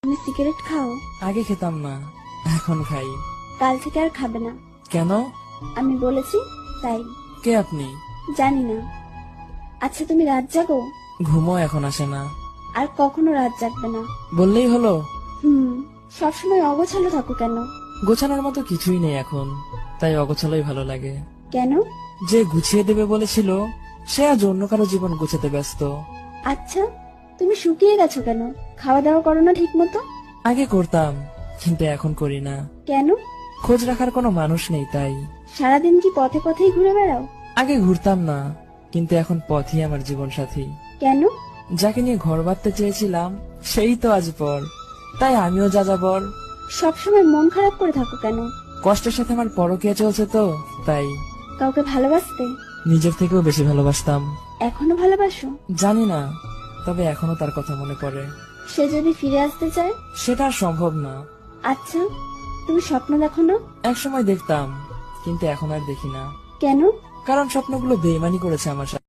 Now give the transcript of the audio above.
তুমি সিগারেট খাও? আগে খেতাম না, এখন খাই। কাল থেকে আর খাবে না। কেন? আমি বলেছি তাই। কে আপনি? জানি না। আচ্ছা, তুমি রাত জাগো? ঘুমও এখন আসে না। আর কখনো রাত জাগবে না। বললেই হলো। সবসময় অগোছালো থাকো কেন? গোছানোর মতো কিছুই নেই এখন, তাই অগোছালোই ভালো লাগে। কেন? যে গুছিয়ে দেবে বলেছিল সে আজ অন্য কারো জীবন গুছাতে ব্যস্ত। আচ্ছা, তুমি শুকিয়ে গেছো কেন? খাওয়া দাওয়া করো না ঠিক মতো? আগে করতাম, কিন্তু এখন করি না। কেন? খোঁজ রাখার কোনো মানুষ নেই তাই। সারাদিন কি পথে পথেই ঘুরে বেড়াও? আগে ঘুরতাম না, কিন্তু এখন পথই আমার জীবন সাথী। কেন? যাকে নিয়ে ঘর বাঁধতে চেয়েছিলাম সেই তো আজ পর, তাই আমিও যাযাবর। সবসময় মন খারাপ করে থাকো কেন? কষ্টের সাথে আমার পরকীয়া চলছে তো তাই। কাউকে ভালোবাসতে? নিজের থেকেও বেশি ভালোবাসতাম। এখনো ভালোবাসো? জানি না, তবে এখনো তার কথা মনে পড়ে। সে যদি ফিরে আসতে চায়? সেটা আর সম্ভব না। আচ্ছা, তুমি স্বপ্ন দেখো না? একসময় দেখতাম, কিন্তু এখন আর দেখি না। কেন? কারণ স্বপ্নগুলো বেইমানি করেছে আমার সাথে।